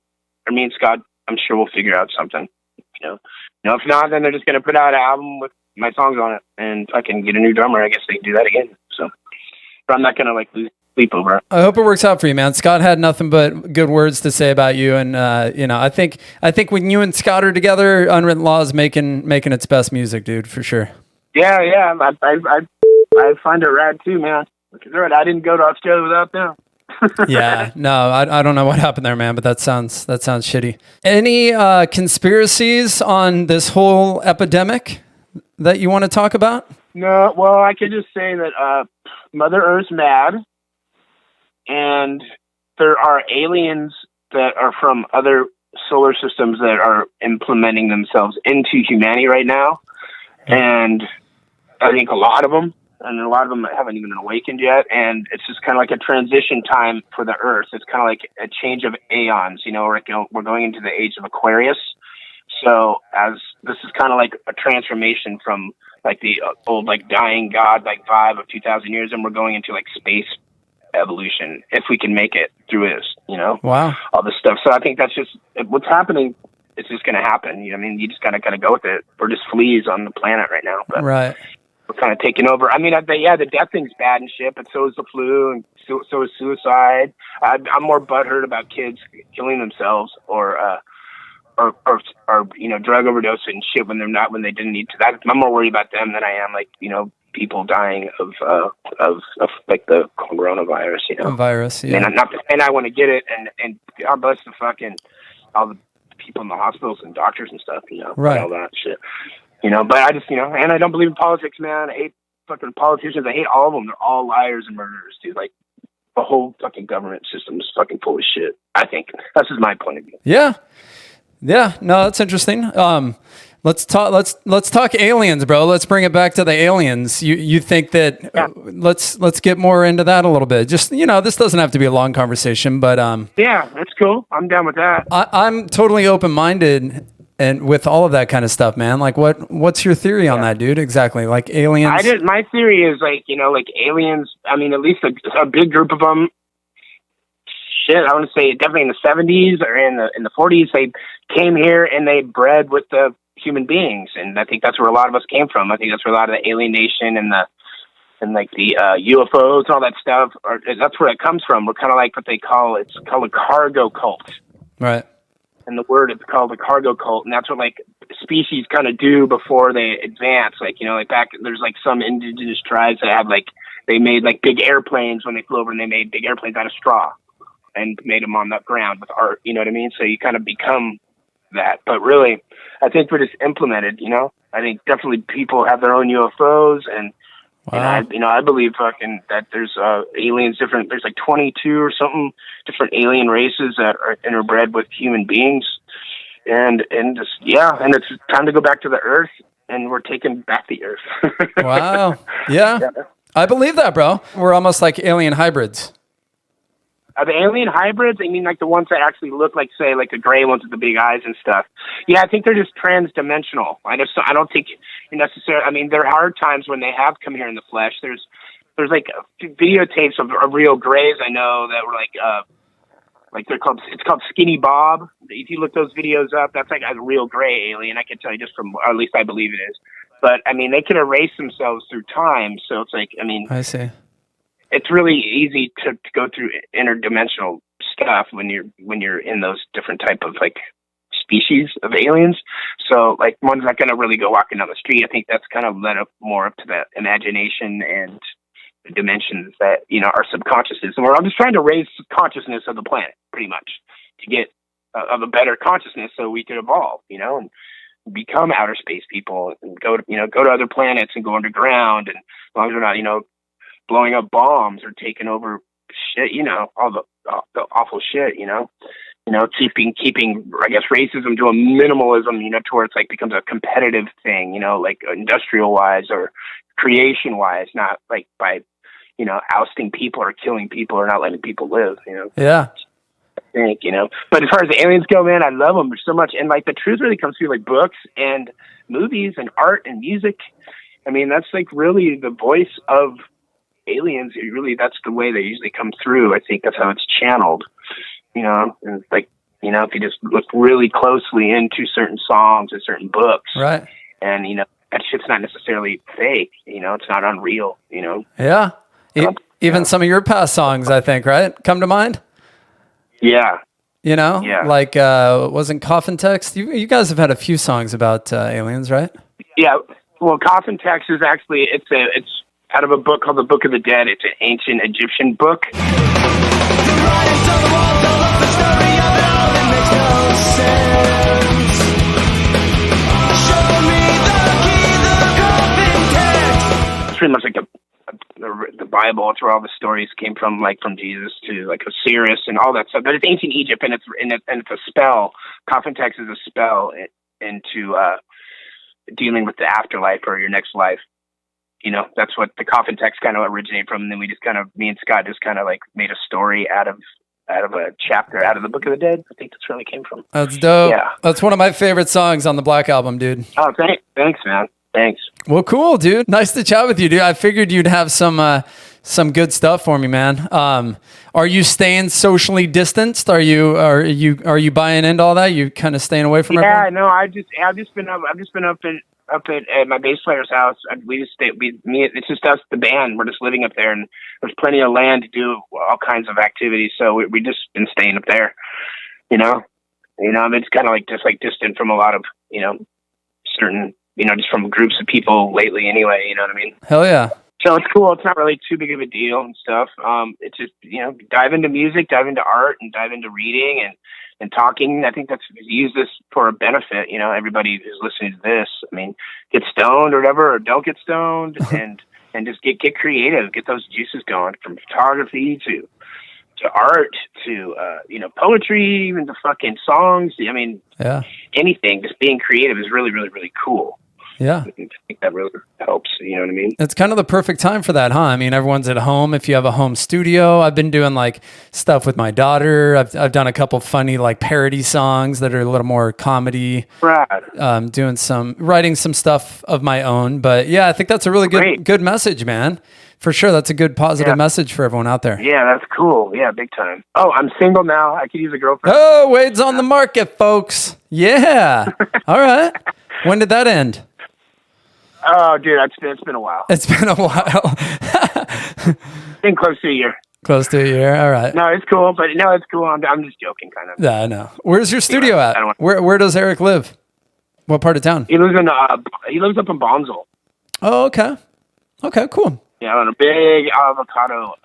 I mean, Scott, I'm sure we'll figure out something. You know, if not, then they're just gonna put out an album with my songs on it, and I can get a new drummer. I guess they can do that again. So, but I'm not gonna like lose sleep over it. I hope it works out for you, man. Scott had nothing but good words to say about you, and you know, I think when you and Scott are together, Unwritten Law is making its best music, dude, for sure. Yeah, I find it rad too, man. Because I didn't go to Australia without them. Yeah, no, I don't know what happened there, man, but that sounds shitty. Any conspiracies on this whole epidemic that you want to talk about? No, well, I could just say that Mother Earth's mad. And there are aliens that are from other solar systems that are implementing themselves into humanity right now. And I think a lot of them haven't even awakened yet. And it's just kind of like a transition time for the Earth. It's kind of like a change of aeons. You know, we're going into the age of Aquarius. So as this is kind of like a transformation from like the old like dying god like vibe of 2,000 years, and we're going into like space evolution if we can make it through this, you know. Wow. All this stuff. So I think that's just what's happening. It's just going to happen. You know, I mean, you just gotta go with it. We're just fleas on the planet right now, but right. We're kind of taking over. I mean, the death thing's bad and shit, but so is the flu and so is suicide. I'm more butthurt about kids killing themselves or you know, drug overdose and shit when they didn't need to. I'm more worried about them than I am like, you know, people dying of like the coronavirus, you know. Virus, yeah. And I want to get it, and God bless the fucking all the people in the hospitals and doctors and stuff, you know, right. All that shit, you know. But I just, you know, and I don't believe in politics, man. I hate fucking politicians. I hate all of them. They're all liars and murderers, dude. Like the whole fucking government system is fucking full of shit. I think that's just my point of view. Yeah. No, that's interesting. Let's talk aliens, bro. Let's bring it back to the aliens. You think that? Yeah. Let's get more into that a little bit. Just, you know, this doesn't have to be a long conversation, but yeah, that's cool. I'm down with that. I'm totally open-minded and with all of that kind of stuff, man. Like, what's your theory on that, dude? Exactly, like aliens. My theory is like, you know, like aliens. I mean, at least a big group of them. Shit, I want to say definitely in the 70s or in the 40s, they came here and they bred with the human beings, and I think that's where a lot of us came from. I think that's where a lot of the alienation and and like the UFOs, all that stuff. That's where it comes from. We're kind of like what they call it's called a cargo cult. Right. And the word it's called a cargo cult, and that's what like species kind of do before they advance. Like like back there's like some indigenous tribes that have like they made like big airplanes when they flew over, and they made big airplanes out of straw and made them on the ground with art. You know what I mean? So you kind of become that. But really, I think we're just implemented. I think definitely people have their own UFOs, and wow. and I believe fucking that there's aliens different. There's like 22 or something different alien races that are interbred with human beings, and just and it's time to go back to the Earth, and we're taking back the Earth. Wow. Yeah. I believe that, bro. We're almost like alien hybrids. Are the alien hybrids? I mean, like the ones that actually look like, say, like the gray ones with the big eyes and stuff. Yeah, I think they're just trans-dimensional. I don't think necessarily. I mean, there are times when they have come here in the flesh. There's like videotapes of real grays I know that were like they're called. It's called Skinny Bob. If you look those videos up, that's like a real gray alien. I can tell you just from, or at least I believe it is. But I mean, they can erase themselves through time. So it's like, I mean, I see. It's really easy to go through interdimensional stuff when you're in those different type of like species of aliens. So like one's not going to really go walking down the street. I think that's kind of led up more up to the imagination and the dimensions that our subconscious is. And I'm just trying to raise consciousness of the planet pretty much to get of a better consciousness so we could evolve, and become outer space people and go to other planets and go underground. And as long as we're not blowing up bombs or taking over shit, all the awful shit, keeping, I guess, racism to a minimalism, to where it's like becomes a competitive thing, like industrial wise or creation wise, not like by, ousting people or killing people or not letting people live, Yeah. I think, but as far as the aliens go, man, I love them so much. And like the truth really comes through like books and movies and art and music. I mean, that's like really the voice of aliens. That's the way they usually come through. I think that's how it's channeled, and like, if you just look really closely into certain songs and certain books, right. And, that shit's not necessarily fake, it's not unreal, Yeah. Even some of your past songs, I think, right? Come to mind? Yeah. Yeah. Like, wasn't Coffin Text? You guys have had a few songs about aliens, right? Yeah. Well, Coffin Text is actually, it's out of a book called the Book of the Dead. It's an ancient Egyptian book. It's pretty much like the Bible. It's where all the stories came from, like from Jesus to like Osiris and all that stuff. But it's ancient Egypt, and it's a spell. Coffin Text is a spell into dealing with the afterlife or your next life. That's what the Coffin Text kind of originated from. And then me and Scott just kind of like made a story out of a chapter out of the Book of the Dead. I think that's where it came from. That's dope. Yeah. That's one of my favorite songs on the Black Album, dude. Oh, thanks, man. Thanks. Well, cool, dude. Nice to chat with you, dude. I figured you'd have some good stuff for me, man. Are you staying socially distanced? Are you buying into all that? You kind of staying away from everyone? Yeah, no, I've just been up at my bass player's house. We just stay. It's just us, the band. We're just living up there, and there's plenty of land to do all kinds of activities. So we just been staying up there. It's kind of like just like distant from a lot of certain just from groups of people lately. Anyway, you know what I mean? Hell yeah. So it's cool. It's not really too big of a deal and stuff. It's just dive into music, dive into art, and dive into reading and talking. I think that's use this for a benefit. Everybody who's listening to this, I mean, get stoned or whatever, or don't get stoned, and just get creative, get those juices going, from photography to art to poetry, even to fucking songs. I mean, yeah, anything. Just being creative is really, really, really cool. Yeah. I think that really helps. You know what I mean? It's kind of the perfect time for that, huh? I mean, everyone's at home. If you have a home studio, I've been doing like stuff with my daughter. I've done a couple funny like parody songs that are a little more comedy. Right. Writing some stuff of my own. But yeah, I think that's a really good message, man. For sure. That's a good positive message for everyone out there. Yeah, that's cool. Yeah, big time. Oh, I'm single now. I could use a girlfriend. Oh, Wade's on the market, folks. Yeah. All right. When did that end? Oh, dude, it's been a while. It's been a while. Been close to a year. Close to a year. All right. No, it's cool, but no, it's cool. I'm just joking, kind of. Yeah, I know. Where's your studio at? Where does Eric live? What part of town? He lives up in Bonzel. Oh, okay. Okay, cool. Yeah, on a big avocado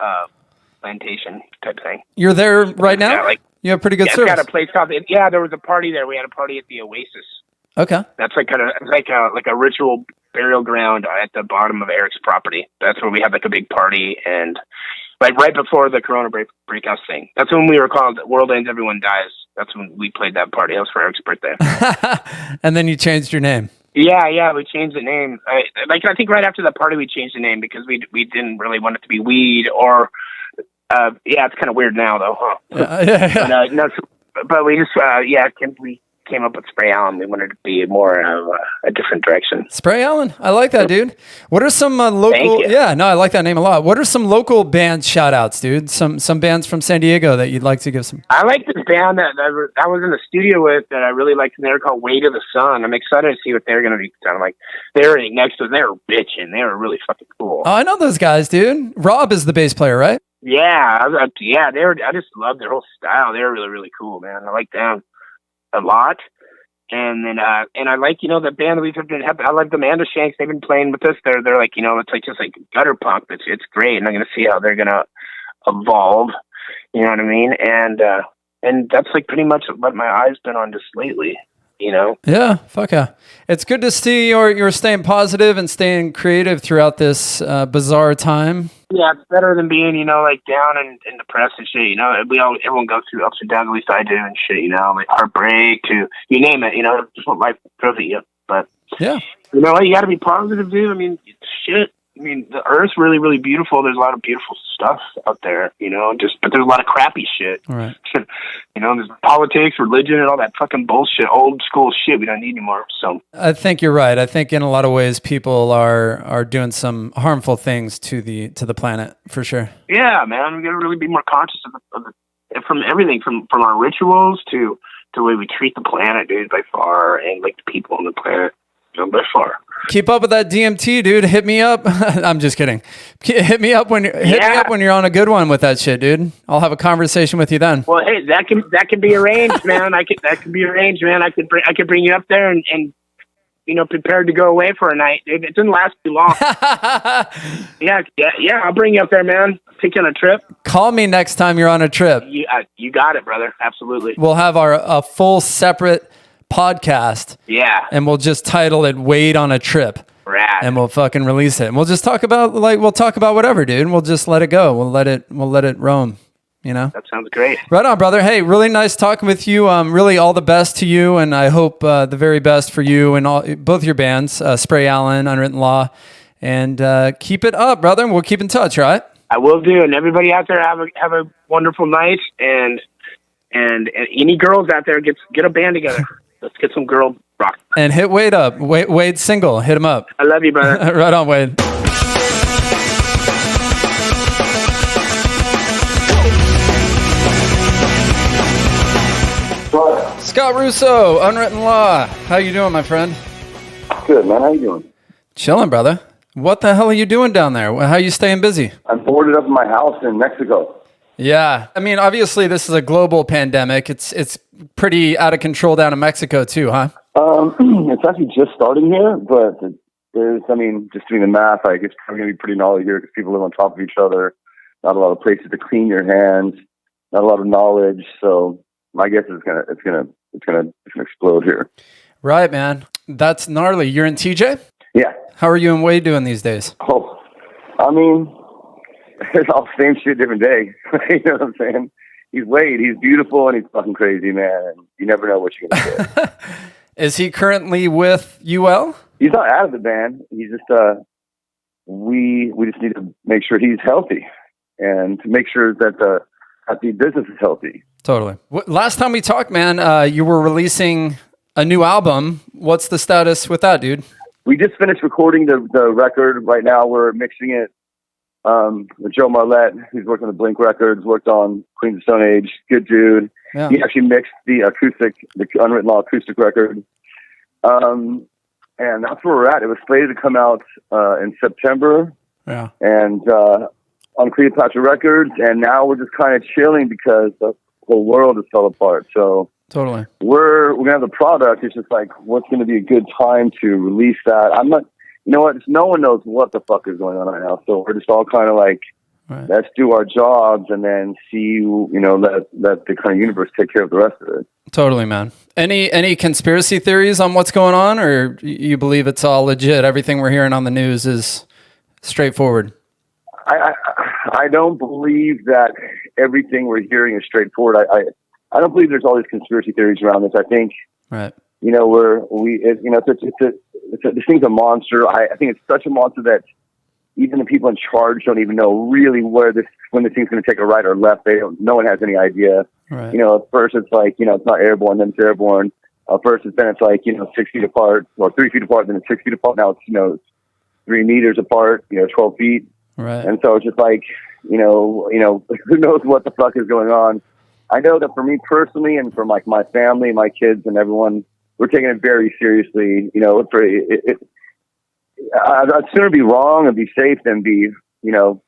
plantation type thing. You're there right now? Yeah, you have pretty good service. It's got a place called. Yeah, there was a party there. We had a party at the Oasis. Okay. That's like a ritual burial ground at the bottom of Eric's property. That's where we had like a big party, and like right before the Corona breakout thing. That's when we were called "World Ends, Everyone Dies." That's when we played that party. That was for Eric's birthday. And then you changed your name. Yeah, we changed the name. I think right after the party we changed the name because we didn't really want it to be weed or. It's kind of weird now though, huh? Yeah. But we just we came up with Spray Allen. We wanted to be more of a different direction. Spray Allen, I like that, dude. What are some local? Thank you. Yeah, no, I like that name a lot. What are some local band shout outs, dude? Some bands from San Diego that you'd like to give some. I like this band that I was in the studio with that I really liked, and they're called Weight of the Sun. I'm excited to see what they're going to be sounding like. They were next to us. They were bitching. They were really fucking cool. Oh, I know those guys, dude. Rob is the bass player, right? Yeah, they were. I just love their whole style. They were really, really cool, man. I like them a lot. And then, and I like, the band that we've been having. I like the Amanda Shanks. They've been playing with us. They're like, it's like just like gutter punk. It's great, and I'm gonna see how they're gonna evolve. You know what I mean? And that's like pretty much what my eye's been on just lately. Yeah, fuck yeah. It's good to see you're staying positive and staying creative throughout this bizarre time. Yeah, it's better than being, like down and depressed and shit. Everyone goes through ups and downs, at least I do, and shit. Like heartbreak to you name it. Just what life throws at you. But yeah, you got to be positive, dude. I mean, shit. I mean, the Earth's really, really beautiful. There's a lot of beautiful stuff out there, but there's a lot of crappy shit. All right. There's politics, religion, and all that fucking bullshit, old school shit we don't need anymore. So I think you're right. I think in a lot of ways people are doing some harmful things to the planet for sure. Yeah, man, we got to really be more conscious of from everything, from our rituals to the way we treat the planet, dude, by far, and like the people on the planet, by far. Keep up with that DMT, dude. Hit me up. I'm just kidding. Hit me up when you're on a good one with that shit, dude. I'll have a conversation with you then. Well, hey, that can be arranged, man. That can be arranged, man. I could bring you up there and prepared to go away for a night. It didn't last too long. Yeah. I'll bring you up there, man. Take you on a trip. Call me next time you're on a trip. You got it, brother. Absolutely. We'll have a full separate podcast. Yeah. And we'll just title it "Wait on a Trip." Rad. And we'll fucking release it. And we'll just talk about whatever, dude. We'll just let it go. We'll let it roam. That sounds great. Right on, brother. Hey, really nice talking with you. Really all the best to you, and I hope the very best for you and both your bands, Spray Allen, Unwritten Law, and keep it up, brother. And we'll keep in touch, right? I will do. And everybody out there have a wonderful night. And any girls out there, get a band together. Let's get some girl rock. And hit Wade up. Wade's single. Hit him up. I love you, brother. Right on, Wade. Scott Russo, Unwritten Law. How you doing, my friend? Good, man. How you doing? Chilling, brother. What the hell are you doing down there? How are you staying busy? I'm boarded up in my house in Mexico. Yeah. I mean, obviously, this is a global pandemic. It's pretty out of control down in Mexico, too, huh? It's actually just starting here, but just doing the math, it's probably going to be pretty gnarly here because people live on top of each other. Not a lot of places to clean your hands. Not a lot of knowledge. So my guess is it's gonna explode here. Right, man. That's gnarly. You're in TJ? Yeah. How are you and Wade doing these days? Oh, I mean, it's all same shit, different day. You know what I'm saying? He's Wade. He's beautiful and he's fucking crazy, man. And you never know what you're gonna get. Is he currently with UL? He's not out of the band. He's just we just need to make sure he's healthy and to make sure that the business is healthy. Totally. Last time we talked, man, you were releasing a new album. What's the status with that, dude? We just finished recording the record. Right now we're mixing it with Joe Marlette, who's worked on the Blink records, worked on Queens of Stone Age. Good dude. Yeah. He actually mixed the Unwritten Law acoustic record. and that's where we're at. It was slated to come out in September, and on Cleopatra Records, and now we're just kind of chilling because the whole world has fell apart. So totally, we're gonna have the product. It's just like, what's going to be a good time to release that? I'm not. You know what? No one knows what the fuck is going on right now. So we're just all kind of like, let's do our jobs and then see, let the kind of universe take care of the rest of it. Totally, man. Any conspiracy theories on what's going on, or you believe it's all legit? Everything we're hearing on the news is straightforward. I don't believe that everything we're hearing is straightforward. I don't believe there's all these conspiracy theories around this. I think, this thing's a monster. I think it's such a monster that even the people in charge don't even know really when the thing's going to take a right or left. No one has any idea. Right. At first it's like, it's not airborne, then it's airborne. First it's like, 6 feet apart, or 3 feet apart, then it's 6 feet apart. Now it's, 3 meters apart, 12 feet. Right. And so it's just like, who knows what the fuck is going on. I know that for me personally, and for like my family, my kids and everyone, we're taking it very seriously. I'd sooner be wrong and be safe than be,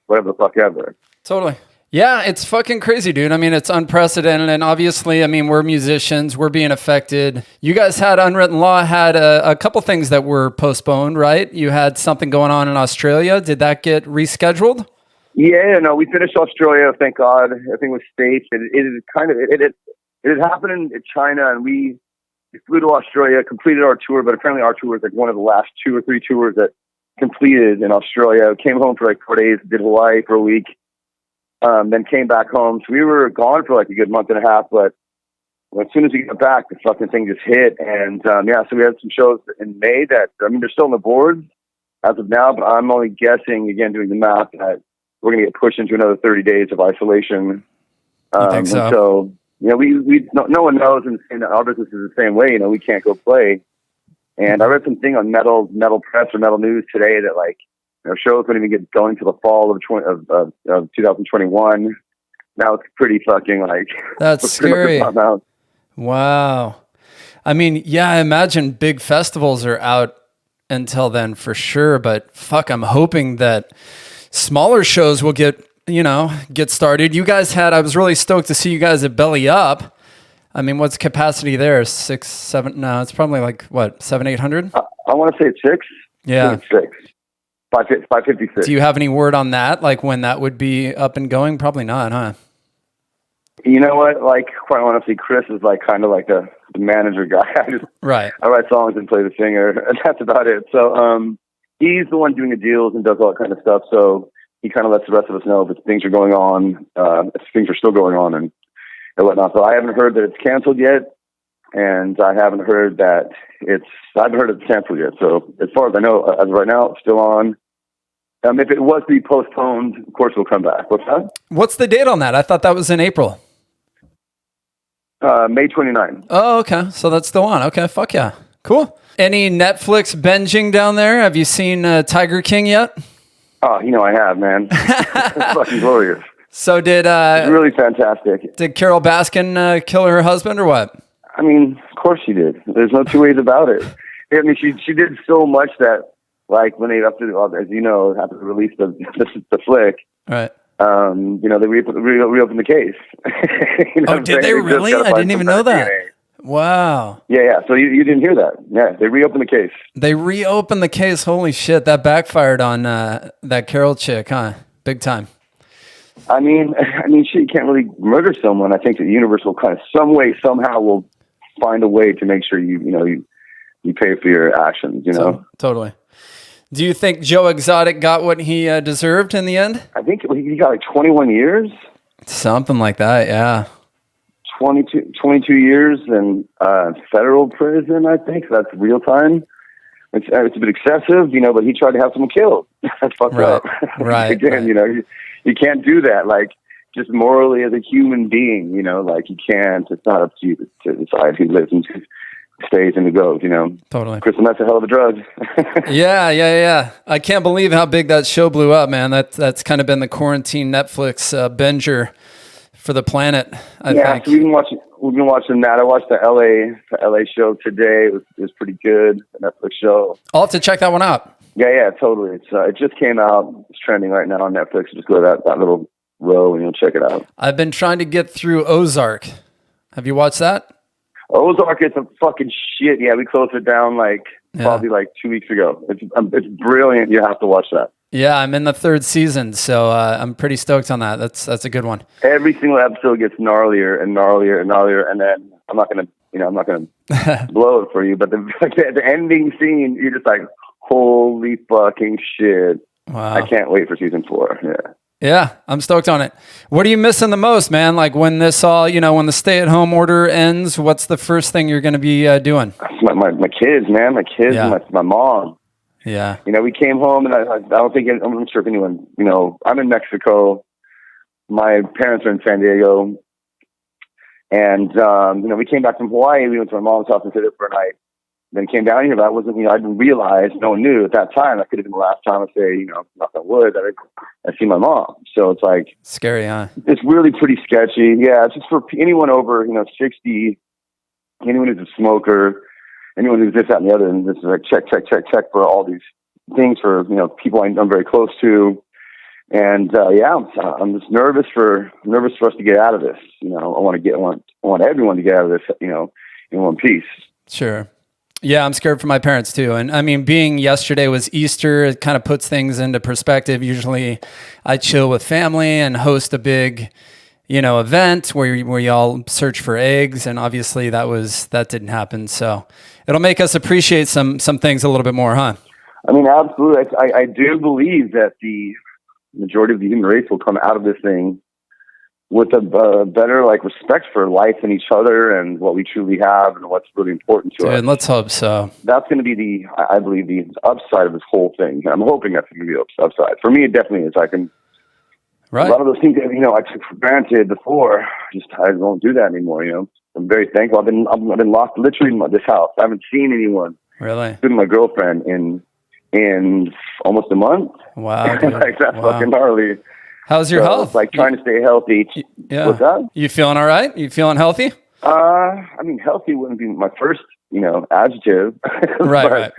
whatever the fuck ever. Totally. Yeah, it's fucking crazy, dude. I mean, it's unprecedented. And obviously, we're musicians. We're being affected. You guys had Unwritten Law, had a couple things that were postponed, right? You had something going on in Australia. Did that get rescheduled? Yeah, no, we finished Australia. Thank God. Everything was safe. It had happened in China, and we flew to Australia, completed our tour, but apparently our tour was like one of the last 2 or 3 tours that completed in Australia. Came home for like 4 days, did Hawaii for a week, then came back home. So we were gone for like a good month and a half, but as soon as we got back, the fucking thing just hit. And so we had some shows in May that, they're still on the boards as of now, but I'm only guessing, again, doing the math, that we're going to get pushed into another 30 days of isolation. I think so. And so, no one knows, and our business is the same way. We can't go play. And I read something on Metal Press or Metal News today that shows won't even get going till the fall of 2021. Now it's pretty fucking that's scary. Wow. I imagine big festivals are out until then for sure. But fuck, I'm hoping that smaller shows will get started. You guys I was really stoked to see you guys at Belly Up. What's capacity there? 6, 7? No, it's probably like what, 700, 800? I want to say it's 6. Yeah. It's 6. 556. Do you have any word on that? Like when that would be up and going? Probably not, huh? You know what? Quite honestly, Chris is kind of like the manager guy. I write songs and play the singer, and that's about it. So, he's the one doing the deals and does all that kind of stuff. So he kind of lets the rest of us know if things are going on, if things are still going on and whatnot. So I haven't heard that it's canceled yet, and I haven't heard that it's canceled yet. So as far as I know, as of right now, it's still on. If it was to be postponed, of course we'll come back. What's that? What's the date on that? I thought that was in April. May 29. Oh, okay. So that's still on. Okay, fuck yeah. Cool. Any Netflix binging down there? Have you seen Tiger King yet? Oh, I have, man. It's fucking glorious. So it's really fantastic. Did Carol Baskin kill her husband or what? Of course she did. There's no two ways about it. She did so much that, when they after to release the flick, right? They reopened the case. Did they really? I didn't even know that. DNA. Wow. Yeah. So you didn't hear that? Yeah, they reopened the case. They reopened the case. Holy shit, that backfired on that Carol chick, huh? Big time. She can't really murder someone. I think the universe will kind of somehow will find a way to make sure you pay for your actions. So, totally. Do you think Joe Exotic got what he deserved in the end? I think he got 21 years. Something like that, yeah. 22 years in federal prison, I think. That's real time. It's a bit excessive, but he tried to have someone killed. That's fucked up. Right. Again, you can't do that. Just morally as a human being, you can't. It's not up to you to decide who lives and who stays and who goes, Totally. Crystal meth's a hell of a drug. Yeah. I can't believe how big that show blew up, man. That's kind of been the quarantine Netflix binger for the planet, I think. So we've been we've been watching that. I watched the LA show today. It was pretty good. The Netflix show. I'll have to check that one out. Yeah, totally. It just came out. It's trending right now on Netflix. Just go to that little row and you'll check it out. I've been trying to get through Ozark. Have you watched that? Ozark is some fucking shit. Yeah, we closed it down probably 2 weeks ago. It's brilliant. You have to watch that. Yeah, I'm in the 3rd season, so I'm pretty stoked on that. That's a good one. Every single episode gets gnarlier and gnarlier and gnarlier, and then I'm not gonna blow it for you, but the ending scene, you're just like, holy fucking shit! Wow, I can't wait for season 4. Yeah, I'm stoked on it. What are you missing the most, man? Like when this all, when the stay-at-home order ends, what's the first thing you're going to be doing? My kids, man. My kids, and my mom. Yeah. We came home, and I don't think, I'm not sure if anyone, I'm in Mexico. My parents are in San Diego. And, we came back from Hawaii. We went to my mom's house and stayed there for a night. Then came down here, but I wasn't, I didn't realize, no one knew at that time. That could have been the last time I say, knock on wood, that I see my mom. So it's like, scary, huh? It's really pretty sketchy. Yeah. It's just for anyone over, 60, anyone who's a smoker, anyone who's this, that, and the other. And this is like check for all these things for, people I'm very close to. And, I'm just nervous for us to get out of this. I want everyone to get out of this, in one piece. Sure. Yeah, I'm scared for my parents too. And I mean, being yesterday was Easter, it kind of puts things into perspective. Usually I chill with family and host a big, event where you all search for eggs. And obviously that didn't happen. So it'll make us appreciate some things a little bit more, huh? I mean, absolutely. I do believe that the majority of the human race will come out of this thing with a better respect for life and each other and what we truly have and what's really important to us. And let's hope so. That's going to be I believe, the upside of this whole thing. I'm hoping that's going to be the upside. For me, it definitely is. Right. A lot of those things that, I took for granted before, I don't do that anymore, I'm very thankful. I've been locked literally in this house. I haven't seen anyone. Really? Including my girlfriend in almost a month. Wow. That's fucking gnarly. How's your health? It's trying to stay healthy. Yeah. What's that? You feeling all right? You feeling healthy? Healthy wouldn't be my first, adjective. Right.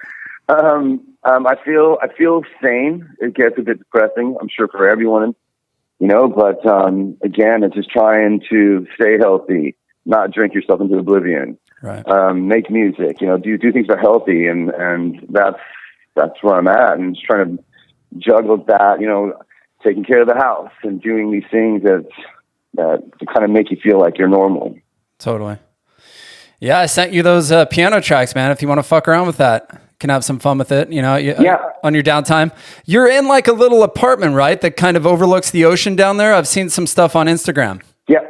I feel sane. It gets a bit depressing, I'm sure, for everyone, but again, it's just trying to stay healthy, not drink yourself into oblivion. Right. Make music, do things that are healthy, and that's where I'm at, and just trying to juggle that, taking care of the house and doing these things that kind of make you feel like you're normal. Totally. Yeah, I sent you those piano tracks, man. If you want to fuck around with that, can have some fun with it, on your downtime. You're in a little apartment, right? That kind of overlooks the ocean down there. I've seen some stuff on Instagram. Yeah.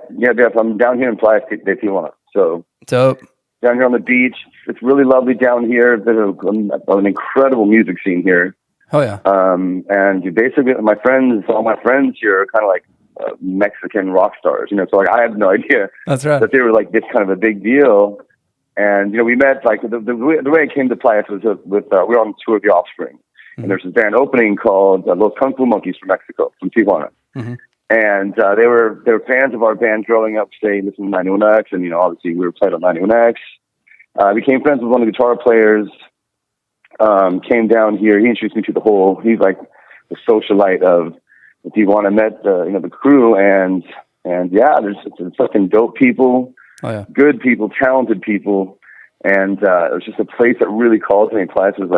I'm down here in Playa if you want. So dope. Down here on the beach. It's really lovely down here. There's an incredible music scene here. Oh yeah. And basically all my friends here are kind of like Mexican rock stars, so I had no idea that's right that they were this kind of a big deal. And, we met the way I came to Playa was we were on tour of The Offspring. Mm-hmm. And there's this band opening called Los Kung Fu Monkeys from Mexico, from Tijuana. Mm-hmm. And they were fans of our band growing up, listening to 91X, and obviously we were playing on 91X. Became friends with one of the guitar players. Came down here. He introduced me to he's like the socialite of Tijuana. Met the crew, and there's fucking dope people, good people, talented people, and it was just a place that really called to me. Playa was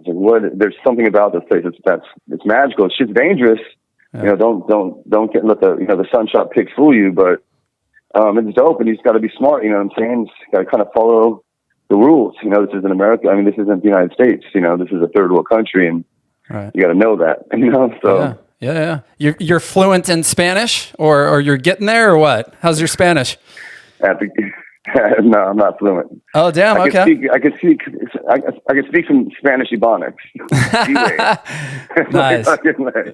what? There's something about this place it's magical. It's just dangerous. Yeah. Don't let the sunshot pics fool you, but it's dope, and you just got to be smart. You know what I'm saying? Just got to kind of follow the rules. This isn't America. I mean, this isn't the United States. This is a third world country, and you got to know that. So yeah. You're fluent in Spanish, or you're getting there, or what? How's your Spanish? No, I'm not fluent. Oh, damn. I can speak some Spanish Ebonics. Nice.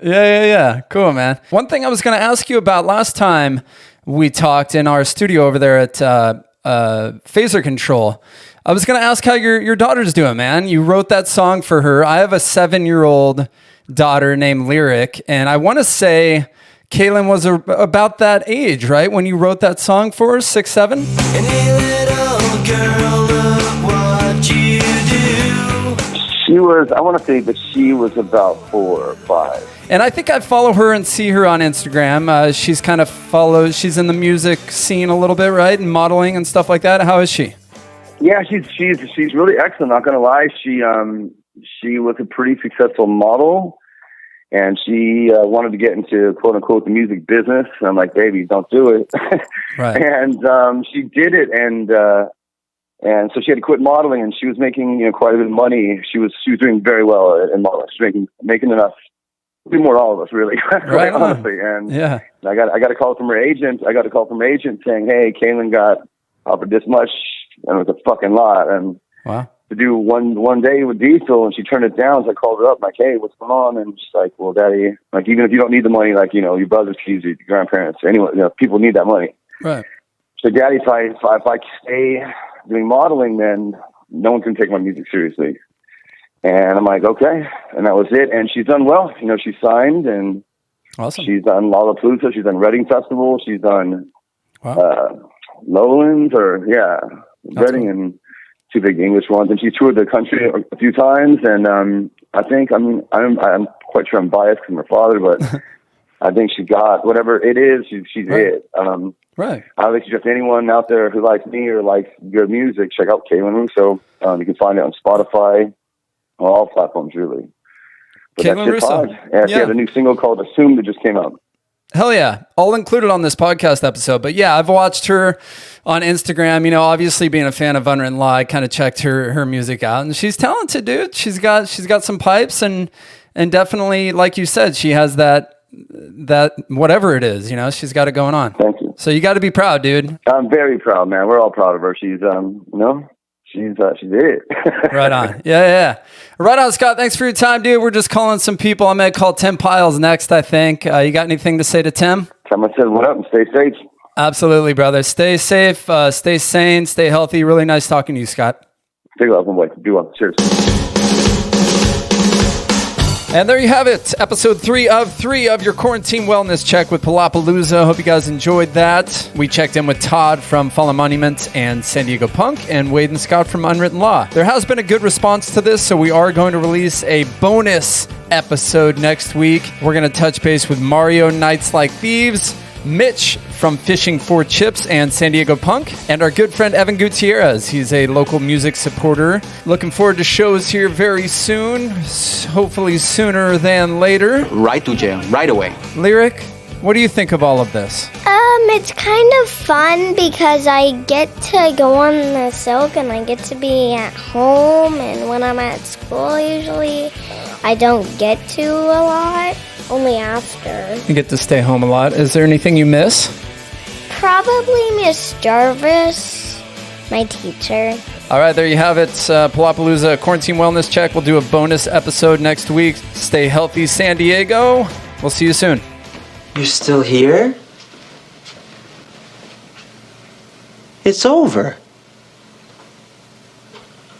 Yeah. Cool, man. One thing I was going to ask you about last time we talked in our studio over there at Phaser Control, I was going to ask how your daughter's doing, man. You wrote that song for her. I have a 7-year-old daughter named Lyric, and I want to say Kaylin was about that age, right? When you wrote that song for her, 6, 7? And hey, little girl, look what you do. She was, I want to say that she was about 4 or 5. And I think I follow her and see her on Instagram. She's in the music scene a little bit, right? And modeling and stuff like that. How is she? Yeah, she's really excellent. Not gonna lie, she was a pretty successful model. And she wanted to get into quote unquote the music business. And I'm like, baby, don't do it. Right. And she did it, and so she had to quit modeling, and she was making quite a bit of money. She was doing very well in modeling. She was making enough, maybe more than all of us, really, right honestly. And yeah, I got a call from her agent. I got a call from her agent saying, hey, Kaylin got offered this much, and it was a fucking lot. And wow. To do one day with Diesel, and she turned it down. So I called her up, like, hey, what's going on? And she's like, well, Daddy, like, even if you don't need the money, like, your brothers, your grandparents, anyone, people need that money. Right. So, Daddy, if I stay doing modeling, then no one can take my music seriously. And I'm like, okay. And that was it. And she's done well. She's signed, and awesome. She's done Palapalooza. She's done Reading Festival. She's done Reading Lowlands, cool. And 2 big English ones, and she toured the country a few times. And I'm quite sure I'm biased because I'm her father, but I think she got whatever it is. She's right. it. Right. I would suggest anyone out there who likes me or likes good music, check out Kaylin Russo. You can find it on Spotify, on all platforms, really. But Kaylin Russo. And she had a new single called "Assume" that just came out. Hell yeah. All included on this podcast episode. But yeah, I've watched her on Instagram. Obviously being a fan of Unwritten Law, I kind of checked her music out, and she's talented, dude. She's got some pipes, and definitely, like you said, she has that whatever it is, she's got it going on. Thank you. So you got to be proud, dude. I'm very proud, man. We're all proud of her. She's she's it. Right on. Yeah. Right on, Scott. Thanks for your time, dude. We're just calling some people. I'm going to call Tim Piles next, I think. You got anything to say to Tim? Tell him I said what up and stay safe. Absolutely, brother. Stay safe, stay sane, stay healthy. Really nice talking to you, Scott. Stay well, boy. Be well. Cheers. And there you have it. Episode 3 of your Quarantine Wellness Check with Palapalooza. Hope you guys enjoyed that. We checked in with Todd from Fallen Monuments and San Diego Punk, and Wade and Scott from Unwritten Law. There has been a good response to this, so we are going to release a bonus episode next week. We're going to touch base with Mario Nights Like Thieves, Mitch from Fishing for Chips and San Diego Punk, and our good friend Evan Gutierrez. He's a local music supporter. Looking forward to shows here very soon, hopefully sooner than later. Right to jail, right away. Lyric, what do you think of all of this? It's kind of fun because I get to go on the silk and I get to be at home, and when I'm at school usually I don't get to a lot, only after. You get to stay home a lot. Is there anything you miss? Probably Miss Jarvis, my teacher. All right, there you have it. Palapalooza Quarantine Wellness Check. We'll do a bonus episode next week. Stay healthy, San Diego. We'll see you soon. You're still here? It's over.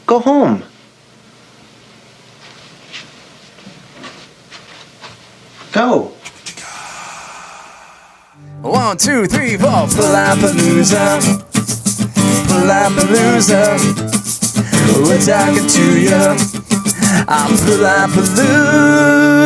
Go home. Go. 1, 2, 3, 4. Palapalooza. Palapalooza. We're talking to you. I'm Palapalooza.